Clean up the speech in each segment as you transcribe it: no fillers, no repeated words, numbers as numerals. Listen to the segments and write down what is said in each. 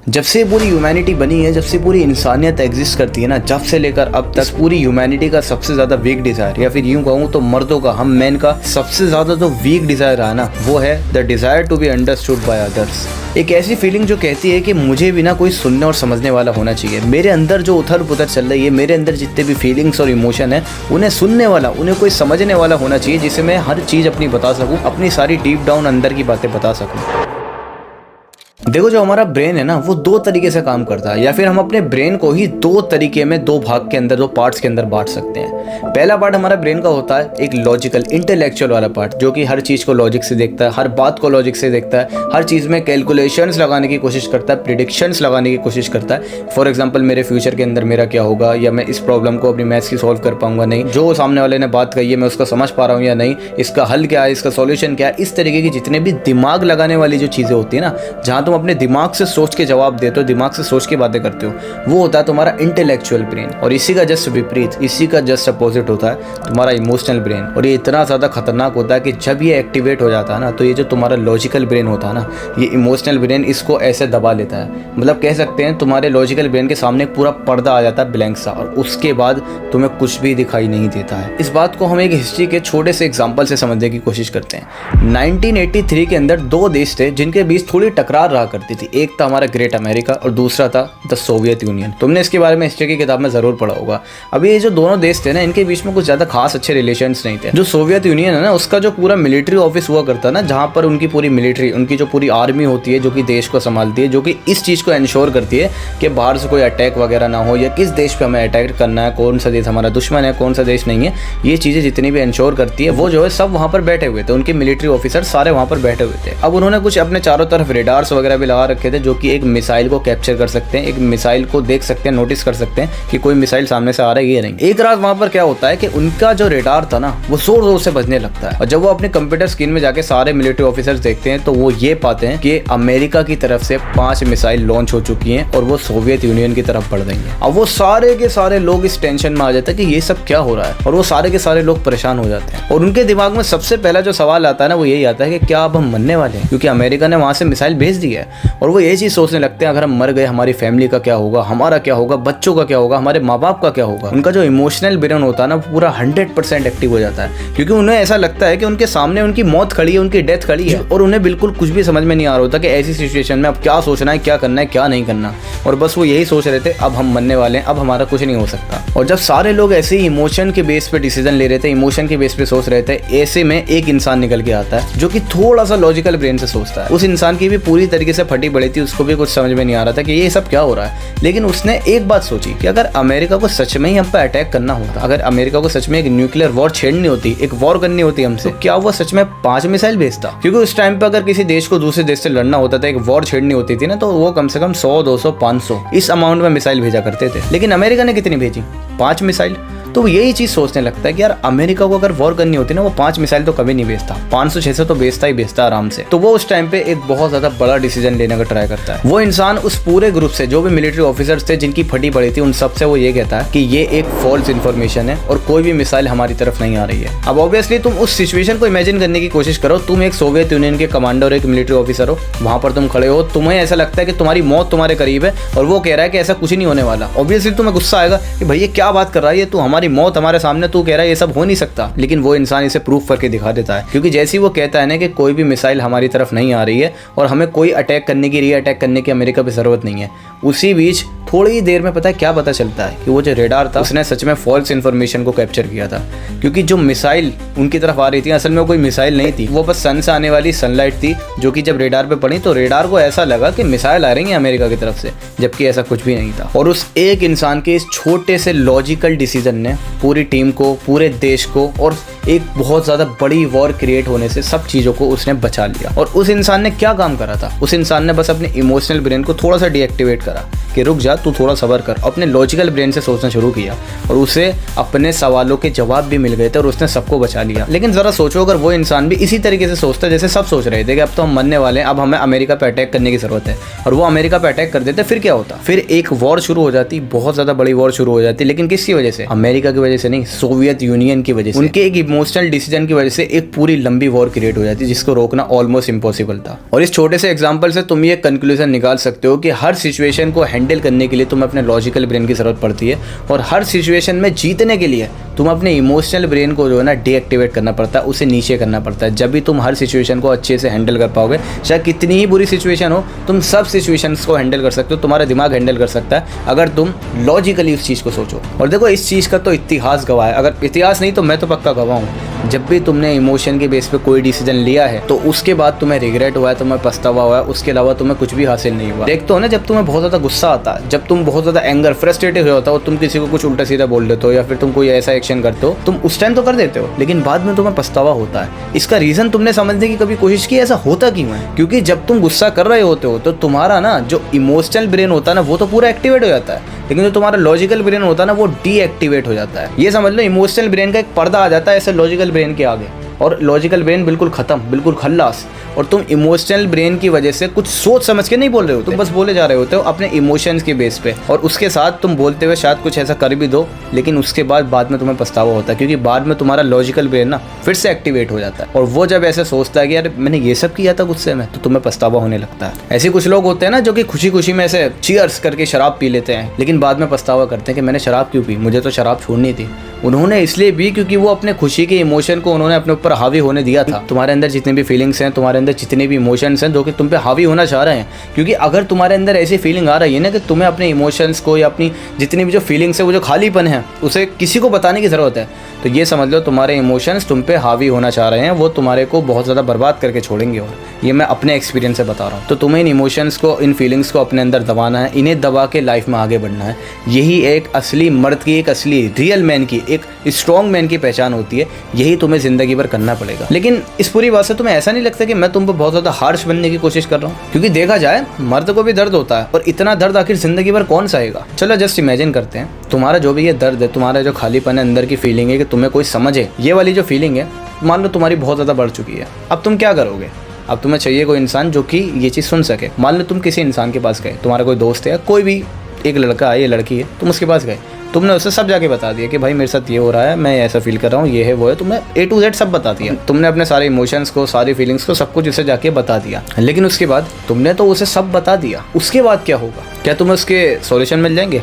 जब से पूरी ह्यूमैनिटी बनी है, जब से पूरी इंसानियत एग्जिस्ट करती है ना, जब से लेकर अब तक पूरी ह्यूमैनिटी का सबसे ज़्यादा वीक डिज़ायर, या फिर यूँ कहूँ तो मर्दों का, हम मैन का सबसे ज़्यादा जो वीक डिज़ायर रहा ना, वो है the desire to be understood by others. एक ऐसी फीलिंग जो कहती है कि मुझे भी ना कोई सुनने और समझने वाला होना चाहिए। मेरे अंदर जो उथल पुथल चल रही है, मेरे अंदर जितने भी फीलिंग्स और इमोशन है, उन्हें सुनने वाला, उन्हें कोई समझने वाला होना चाहिए, जिसे मैं हर चीज़ अपनी बता सकूँ, अपनी सारी डीप डाउन अंदर की बातें बता सकूँ। देखो, जो हमारा ब्रेन है ना, वो दो तरीके से काम करता है, या फिर हम अपने ब्रेन को ही दो तरीके में, दो भाग के अंदर, दो पार्ट्स के अंदर बांट सकते हैं। पहला पार्ट हमारा ब्रेन का होता है एक लॉजिकल, इंटेलेक्चुअल वाला पार्ट, जो कि हर चीज़ को लॉजिक से देखता है, हर बात को लॉजिक से देखता है, हर चीज़ में कैलकुलेशंस लगाने की कोशिश करता है, प्रिडिक्शंस लगाने की कोशिश करता है। फॉर एग्जाम्पल, मेरे फ्यूचर के अंदर मेरा क्या होगा, या मैं इस प्रॉब्लम को अपनी मैथ्स की सॉल्व कर पाऊंगा नहीं, जो सामने वाले ने बात कही है मैं उसको समझ पा रहा हूँ या नहीं, इसका हल क्या है, इसका सॉल्यूशन क्या है। इस तरीके की जितने भी दिमाग लगाने वाली जो चीज़ें होती है ना, जहाँ तुम अपने दिमाग से सोच के जवाब देते हो, दिमाग से सोच के बातें करते हो, वो होता है तुम्हारा इंटेलेक्चुअल ब्रेन। और इसी का जस्ट विपरीत, इसी का जस्ट अपोजिट होता है तुम्हारा इमोशनल ब्रेन। और ये इतना ज़्यादा खतरनाक होता है कि जब ये एक्टिवेट हो जाता है ना, तो ये जो तुम्हारा लॉजिकल ब्रेन होता है ना, ये इमोशनल ब्रेन इसको ऐसे दबा लेता है। मतलब कह सकते हैं तुम्हारे लॉजिकल ब्रेन के सामने पूरा पर्दा आ जाता है, ब्लैंक सा, और उसके बाद तुम्हें कुछ भी दिखाई नहीं देता है। इस बात को हम एक हिस्ट्री के छोटे से एग्जाम्पल से समझने की कोशिश करते हैं। 1983 के अंदर दो देश थे जिनके बीच थोड़ी टकरार रहा करती थी। एक था हमारा ग्रेट अमेरिका और दूसरा था द सोवियत यूनियन। तुमने इसके बारे में हिस्ट्री की किताब में जरूर पढ़ा होगा। अभी ये जो दोनों देश थे ना, इनके बीच में कुछ ज्यादा खास अच्छे रिलेशंस नहीं थे। जो सोवियत यूनियन है ना, उसका जो पूरा मिलिट्री ऑफिस हुआ करता ना, जहाँ पर उनकी पूरी मिलिट्री, उनकी जो पूरी आर्मी होती है, जो कि देश को संभालती है, जो कि इस चीज़ को इंश्योर करती है कि बाहर से कोई अटैक वगैरह ना हो, या किस देश पे हमें अटैक करना है, कौन सा देश हमारा दुश्मन है, कौन सा देश नहीं है, ये चीज़ें जितनी भी इंश्योर करती है, वो जो है सब वहाँ पर बैठे हुए थे। उनके मिलिट्री ऑफिसर सारे वहाँ पर बैठे हुए थे। अब उन्होंने कुछ अपने चारों तरफ रेडार्स वगैरह भी लगा रखे थे, जो कि एक मिसाइल को कैप्चर कर सकते हैं, एक मिसाइल को देख सकते हैं, नोटिस कर सकते हैं कि कोई मिसाइल सामने से आ रहा है या नहीं। एक रात वहाँ पर क्या होता है कि उनका जो रेडार था ना, वो जोर जोर से बजने लगता है। और जब वो अपने कंप्यूटर स्क्रीन में जाके सारे मिलिट्री ऑफिसर्स देखते हैं, तो वो ये पाते हैं कि अमेरिका की तरफ से 5 मिसाइल लॉन्च हो चुकी हैं और वो सोवियत यूनियन की तरफ बढ़ रही हैं। अब वो सारे के सारे लोग इस टेंशन में आ जाते हैं कि ये सब क्या हो रहा है, और वो सारे के सारे लोग परेशान हो जाते हैं। और उनके दिमाग में सबसे पहला जो सवाल आता है ना, वो यही आता है कि क्या अब हम मरने वाले हैं, क्योंकि अमेरिका ने वहां से मिसाइल भेज दी है। और वो ये चीज सोचने लगते हैं, अगर हम मर गए, हमारी फैमिली का क्या होगा, हमारा क्या होगा, बच्चों का क्या होगा, हमारे माँ बाप का क्या होगा। उनका जो इमोशनल ब्रेन होता है ना, पूरा 100% एक्टिव हो जाता है, क्योंकि उन्हें ऐसा लगता है कि उनके सामने उनकी मौत खड़ी है, उनकी डेथ खड़ी है, और उन्हें बिल्कुल कुछ भी समझ में नहीं आ रहा होता कि ऐसी सिचुएशन में अब क्या सोचना है, क्या करना है, क्या नहीं करना। और बस वो यही सोच रहे थे, अब हम मरने वाले हैं, अब हमारा कुछ नहीं हो सकता। और जब सारे लोग ऐसे ही इमोशन के बेस पे डिसीजन ले रहे थे, इमोशन के बेस पे सोच रहे थे, ऐसे में एक इंसान निकल के आता है जो कि थोड़ा सा लॉजिकल ब्रेन से सोचता है। उस इंसान की भी पूरी तरीके से फटी पड़ी थी, उसको भी कुछ समझ में नहीं आ रहा था कि ये सब क्या हो रहा है। लेकिन उसने एक बात सोची कि अगर अमेरिका को सच में ही हम पे अटैक करना होता, अगर अमेरिका को सच में एक न्यूक्लियर वॉर छेड़नी होती, एक वॉर करनी होती हमसे, तो क्या वो सच में 5 मिसाइल भेजता? क्योंकि उस टाइम पे अगर किसी देश को दूसरे देश से लड़ना होता था, एक वॉर छेड़नी होती थी ना, तो वो कम से कम 100, 200, 500 इस अमाउंट में मिसाइल भेजा करते थे। लेकिन अमेरिका ने कितनी भेजी? 5 मिसाइल। तो वो यही चीज सोचने लगता है कि यार, अमेरिका को अगर वॉर करनी होती ना, वो 5 मिसाइल तो कभी नहीं भेजता, 500-600 तो भेजता ही भेजता आराम से। तो वो उस टाइम पे एक बहुत ज्यादा बड़ा डिसीजन लेने का ट्राई करता है। वो इंसान उस पूरे ग्रुप से, जो भी मिलिट्री ऑफिसर्स थे जिनकी फटी पड़ी थी, उन सबसे वो ये कहता है कि ये एक फॉल्स इन्फॉर्मेशन है और कोई भी मिसाइल हमारी तरफ नहीं आ रही है। अब ऑब्वियसली तुम उस सिचुएशन को इमेजिन करने की कोशिश करो। तुम एक सोवियत यूनियन के कमांडर, एक मिलिट्री ऑफिसर हो, वहां पर तुम खड़े हो, तुम्हें ऐसा लगता है कि तुम्हारी मौत तुम्हारे करीब है, और वो कह रहा है कि ऐसा कुछ नहीं होने वाला। ऑब्वियसली तुम्हें गुस्सा आएगा कि भैया क्या बात कर रहा है, ये तू हमारी मौत हमारे सामने तू कह रहा है, ये सब हो नहीं सकता। लेकिन वो इंसान इसे प्रूफ करके दिखा देता है, क्योंकि जैसे ही वो कहता है ना कि कोई भी मिसाइल हमारी तरफ नहीं आ रही है और हमें कोई अटैक करने की, री अटैक करने की अमेरिका पे जरूरत नहीं है, उसी बीच थोड़ी ही देर में पता है क्या पता चलता है कि वो जो रेडार था, उसने सच में फॉल्स इन्फॉर्मेशन को कैप्चर किया था। क्योंकि जो मिसाइल उनकी तरफ आ रही थी, असल में कोई मिसाइल नहीं थी, वो बस सन से आने वाली सनलाइट थी, जो कि जब रेडार पे पड़ी तो रेडार को ऐसा लगा कि मिसाइल आ रही है अमेरिका की तरफ से, जबकि ऐसा कुछ भी नहीं था। और उस एक इंसान के इस छोटे से लॉजिकल डिसीजन ने पूरी टीम को, पूरे देश को, और एक बहुत ज्यादा बड़ी वॉर क्रिएट होने से सब चीजों को उसने बचा लिया। और उस इंसान ने क्या काम करा था? उस इंसान ने बस अपने इमोशनल ब्रेन को थोड़ा सा डीएक्टिवेट करा कि रुक जा, तू थोड़ा सब्र कर। अपने लॉजिकल ब्रेन से सोचना शुरू किया और उसे अपने सवालों के जवाब भी मिल गए थे और उसने सबको बचा लिया। लेकिन जरा सोचो, अगर वो इंसान भी इसी तरीके से सोचता जैसे सब सोच रहे थे कि अब तो हम मरने वाले हैं, अब हमें अमेरिका पे अटैक करने की जरूरत है, और वो अमेरिका पे अटैक कर देते, फिर क्या होता? फिर एक वॉर शुरू हो जाती, बहुत ज्यादा बड़ी वॉर शुरू हो जाती। लेकिन किसकी वजह से? अमेरिका की वजह से नहीं, सोवियत यूनियन की वजह से। उनके एक इमोशनल डिसीजन की वजह से एक पूरी लंबी वॉर क्रिएट हो जाती है जिसको रोकना ऑलमोस्ट इम्पॉसिबल था। और इस छोटे से एग्जांपल से तुम ये कंक्लूजन निकाल सकते हो कि हर सिचुएशन को हैंडल करने के लिए तुम्हें अपने लॉजिकल ब्रेन की जरूरत पड़ती है, और हर सिचुएशन में जीतने के लिए तुम अपने इमोशनल ब्रेन को जो है ना डीएक्टिवेट करना पड़ता है, उसे नीचे करना पड़ता है। जब भी तुम हर सिचुएशन को अच्छे से हैंडल कर पाओगे, चाहे कितनी ही बुरी सिचुएशन हो, तुम सब सिचुएशंस को हैंडल कर सकते हो, तुम्हारा दिमाग हैंडल कर सकता है अगर तुम लॉजिकली उस चीज़ को सोचो। और देखो इस चीज़ का तो इतिहास गवाह है, अगर इतिहास नहीं तो मैं तो पक्का गवाह हूँ। जब भी तुमने इमोशन के बेस पे कोई डिसीजन लिया है तो उसके बाद तुम्हें रिग्रेट हुआ है, तुम्हें पछतावा हुआ है, उसके अलावा तुम्हें कुछ भी हासिल नहीं हुआ। देखते हो ना, जब तुम्हें बहुत ज़्यादा गुस्सा आता है, जब तुम बहुत ज़्यादा एंगर फ्रस्ट्रेटेड होता हो, तुम किसी को कुछ उल्टा सीधा बोल देते हो या फिर तुम कोई ऐसा एक्शन करते हो, तुम उस टाइम तो कर देते हो लेकिन बाद में तुम्हें पछतावा होता है। इसका रीज़न तुमने समझने की कभी कोशिश की ऐसा होता क्यों है? क्योंकि जब तुम गुस्सा कर रहे होते हो तो तुम्हारा ना जो इमोशनल ब्रेन होता है ना वो तो पूरा एक्टिवेट हो जाता है, लेकिन जो तुम्हारा लॉजिकल ब्रेन होता है ना वो डीएक्टिवेट हो जाता है। ये समझ लो इमोशनल ब्रेन का एक पर्दा आ जाता है ऐसे लॉजिकल ब्रेन के आगे, और लॉजिकल ब्रेन बिल्कुल खत्म, बिल्कुल खल्लास। और तुम इमोशनल ब्रेन की वजह से कुछ सोच समझ के नहीं बोल रहे हो, तुम बस बोले जा रहे होते हो अपने इमोशंस के बेस पे, और उसके साथ तुम बोलते हुए शायद कुछ ऐसा कर भी दो, लेकिन उसके बाद में तुम्हें पछतावा होता है, क्योंकि बाद में तुम्हारा लॉजिकल ब्रेन ना फिर से एक्टिवेट हो जाता है। और वो जब ऐसे सोचता है कि यार मैंने ये सब किया था गुस्से में, तो तुम्हें पछतावा होने लगता है। ऐसे कुछ लोग होते हैं ना जो कि खुशी खुशी में ऐसे चीयर्स करके शराब पी लेते हैं, लेकिन बाद में पछतावा करते हैं कि मैंने शराब क्यों पी, मुझे तो शराब छोड़नी थी। उन्होंने इसलिए भी क्योंकि वो अपने खुशी के इमोशन को उन्होंने अपने ऊपर हावी होने दिया था। तुम्हारे अंदर जितने भी फीलिंग्स हैं, तुम्हारे अंदर जितने भी इमोशंस हैं जो कि तुम पे हावी होना चाह रहे हैं, क्योंकि अगर तुम्हारे अंदर ऐसी फीलिंग आ रही है ना कि तुम्हें अपने इमोशंस को या अपनी जितनी भी जो फीलिंग्स है, वो जो खालीपन है, उसे किसी को बताने की ज़रूरत है, तो ये समझ लो तुम्हारे इमोशंस तुम पे हावी होना चाह रहे हैं, वो तुम्हारे को बहुत ज़्यादा बर्बाद करके छोड़ेंगे। और ये मैं अपने एक्सपीरियंस से बता रहा हूँ। तो तुम्हें इन इमोशंस को, इन फीलिंग्स को अपने अंदर दबाना है, इन्हें दबा के लाइफ में आगे बढ़ना है। यही एक असली मर्द की, एक असली रियल मैन की, एक स्ट्रॉन्ग मैन की पहचान होती है। यही तुम्हें ज़िंदगी भर करना पड़ेगा। लेकिन इस पूरी बात से तुम्हें ऐसा नहीं लगता कि मैं तुम पर बहुत ज़्यादा हार्श बनने की कोशिश कर रहा हूँ? क्योंकि देखा जाए मर्द को भी दर्द होता है, और इतना दर्द आखिर ज़िंदगी भर कौन सहेगा? चलो जस्ट इमेजिन करते हैं, तुम्हारा जो भी ये दर्द है, तुम्हारा जो खालीपन है, अंदर की फीलिंग है कि तुम्हें कोई समझे, ये वाली जो फीलिंग है मान लो तुम्हारी बहुत ज़्यादा बढ़ चुकी है। अब तुम क्या करोगे? अब तुम्हें चाहिए कोई इंसान जो कि ये चीज़ सुन सके। मान लो तुम किसी इंसान के पास गए, तुम्हारा कोई दोस्त है या कोई भी एक लड़का है या लड़की है, तुम उसके पास गए, तुमने उसे सब जाके बता दिया कि भाई मेरे साथ ये हो रहा है, मैं ऐसा फील कर रहा हूँ, ये है वो है, तुमने A to Z सब बता दिया। तुमने अपने सारे इमोशंस को, सारी फीलिंग्स को, सब कुछ उसे जाके बता दिया। लेकिन उसके बाद तुमने तो उसे सब बता दिया, उसके बाद क्या होगा? क्या तुम्हें उसके सॉल्यूशन मिल जाएंगे?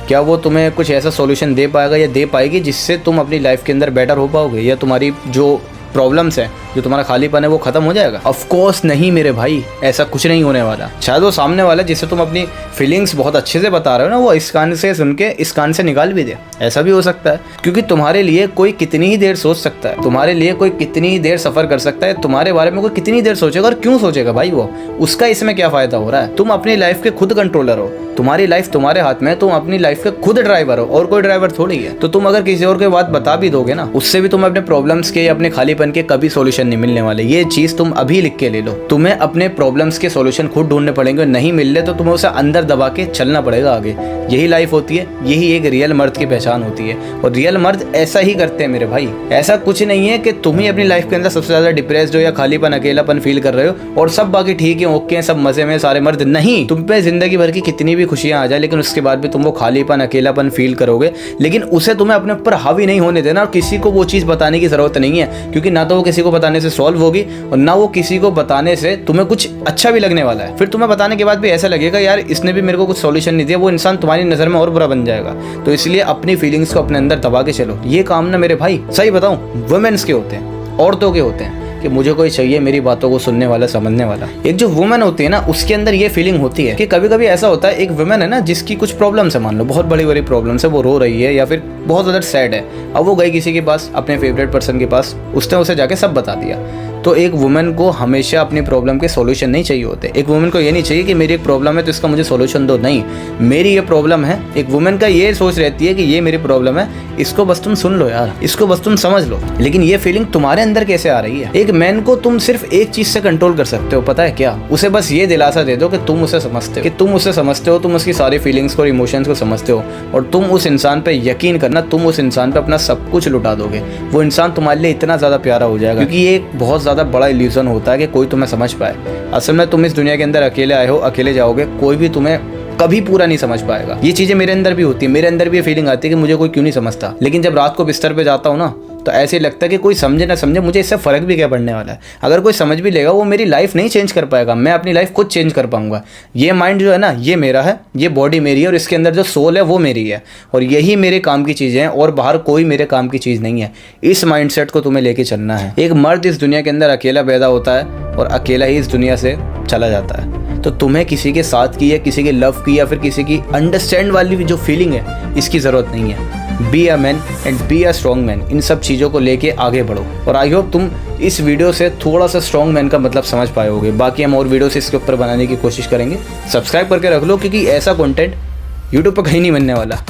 क्या वो तुम्हें कुछ ऐसा सॉल्यूशन दे पाएगा या दे पाएगी जिससे तुम अपनी लाइफ के अंदर बेटर हो पाओगे, या तुम्हारी जो प्रॉब्लम्स है, जो तुम्हारा खालीपन है, वो खत्म हो जाएगा? ऑफ कोर्स नहीं मेरे भाई, ऐसा कुछ नहीं होने वाला। शायद वो सामने वाला जिससे तुम अपनी फीलिंग्स बहुत अच्छे से बता रहे हो ना, वो इस कान से सुन के इस कान से निकाल भी दे, ऐसा भी हो सकता है। क्योंकि तुम्हारे लिए कोई कितनी ही देर सोच सकता है, तुम्हारे लिए कोई कितनी ही देर सफर कर सकता है, तुम्हारे बारे में कोई कितनी देर सोचेगा, और क्यों सोचेगा भाई? वो उसका इसमें क्या फायदा हो रहा है? तुम अपनी लाइफ के खुद कंट्रोलर हो, तुम्हारी लाइफ तुम्हारे हाथ में है, तुम अपनी लाइफ के खुद ड्राइवर हो, और कोई ड्राइवर थोड़ी है। तो तुम अगर किसी और के बात बता भी दोगे ना, उससे भी तुम अपने प्रॉब्लम्स के या अपने खालीपन के कभी सॉल्यूशन नहीं मिलने वाले। ये चीज तुम अभी लिख के ले लो। तुम्हें अपने प्रॉब्लम्स के सॉल्यूशन खुद ढूंढने पड़ेंगे, नहीं मिल रहे तो तुम्हें उसे अंदर दबा के चलना पड़ेगा आगे। यही लाइफ होती है, यही एक रियल मर्द की पहचान होती है, और रियल मर्द ऐसा ही करते हैं मेरे भाई। ऐसा कुछ नहीं है कि तुम ही अपनी लाइफ के अंदर सबसे ज्यादा डिप्रेस्ड हो या खालीपन, अकेलापन फील कर रहे हो और सब बाकी ठीक है, ओके, सब मजे में सारे मर्द। नहीं, तुम पे जिंदगी भर की कितनी भी खुशियां आ जाए, लेकिन उसके बाद भी तुम वो खालीपन, अकेलापन फील करोगे, लेकिन उसे तुम्हें अपने ऊपर हावी नहीं होने देना। और किसी को वो चीज बताने की जरूरत नहीं है, क्योंकि ना तो वो किसी को बताने से सॉल्व होगी, और ना वो किसी को बताने से तुम्हें कुछ अच्छा भी लगने वाला है। फिर तुम्हें बताने के बाद भी ऐसा लगेगा यार इसने भी मेरे को कुछ सॉल्यूशन नहीं दिया, वो इंसान तुम्हारी नजर में और बुरा बन जाएगा। तो इसलिए अपनी फीलिंग्स को अपने अंदर दबा के चलो। ये काम ना मेरे भाई, सही बताऊं, वुमेन्स के होते हैं, औरतों के होते हैं कि मुझे कोई चाहिए मेरी बातों को सुनने वाला, समझने वाला। एक जो वुमेन होती है ना, उसके अंदर ये फीलिंग होती है कि कभी कभी ऐसा होता है, एक वुमेन है ना जिसकी कुछ प्रॉब्लम्स है, मान लो बहुत बड़ी बड़ी प्रॉब्लम्स है, वो रो रही है या फिर बहुत ज़्यादा सैड है। अब वो गई किसी के पास, अपने फेवरेट पर्सन के पास, उसने उसे जाके सब बता दिया। तो एक वुमेन को हमेशा अपनी प्रॉब्लम के सॉल्यूशन नहीं चाहिए होते। एक वुमेन को ये नहीं चाहिए कि मेरी एक प्रॉब्लम है तो इसका मुझे सॉल्यूशन दो, नहीं, मेरी ये प्रॉब्लम है। एक वुमेन का ये सोच रहती है कि ये मेरी प्रॉब्लम है, इसको बस तुम सुन लो यार, इसको बस तुम समझ लो। लेकिन ये फीलिंग तुम्हारे अंदर कैसे आ रही है? एक मैन को तुम सिर्फ एक चीज से कंट्रोल कर सकते हो, पता है क्या? उसे बस ये दिलासा दे दो कि तुम उसे समझते हो, कि तुम उसे समझते हो, तुम उसकी सारी फीलिंग्स को, इमोशंस को समझते हो, और तुम उस इंसान पे यकीन करना, तुम उस इंसान पे अपना सब कुछ लुटा दोगे। वो इंसान तुम्हारे लिए इतना ज्यादा प्यारा हो जाएगा, क्योंकि ये एक बहुत ज्यादा बड़ा इल्यूजन होता है कि कोई तुम्हें समझ पाए। असल में तुम इस दुनिया के अंदर अकेले आए हो, अकेले जाओगे, कोई भी तुम्हें कभी पूरा नहीं समझ पाएगा। ये चीजें मेरे अंदर भी होती है, मेरे अंदर भी ये फीलिंग आती है कि मुझे कोई क्यों नहीं समझता। लेकिन जब रात को बिस्तर पे जाता हूँ ना, तो ऐसे लगता है कि कोई समझे ना समझे, मुझे इससे फ़र्क भी क्या पड़ने वाला है। अगर कोई समझ भी लेगा वो मेरी लाइफ नहीं चेंज कर पाएगा, मैं अपनी लाइफ खुद चेंज कर पाऊंगा। ये माइंड जो है ना, ये मेरा है, ये बॉडी मेरी है और इसके अंदर जो सोल है वो मेरी है, और यही मेरे काम की चीज़ें हैं और बाहर कोई मेरे काम की चीज़ नहीं है। इस माइंडसेट को तुम्हें लेके चलना है। एक मर्द इस दुनिया के अंदर अकेला पैदा होता है और अकेला ही इस दुनिया से चला जाता है। तो तुम्हें किसी के साथ की या किसी के लव की या फिर किसी की अंडरस्टैंड वाली जो फीलिंग है, इसकी ज़रूरत नहीं है। Be a man and be a strong man. इन सब चीज़ों को लेके आगे बढ़ो। और आई होप तुम इस वीडियो से थोड़ा सा स्ट्रॉन्ग मैन का मतलब समझ पाए होगे। बाकी हम और वीडियोस इसके ऊपर बनाने की कोशिश करेंगे। सब्सक्राइब करके रख लो, क्योंकि ऐसा कंटेंट यूट्यूब पर कहीं नहीं मिलने वाला।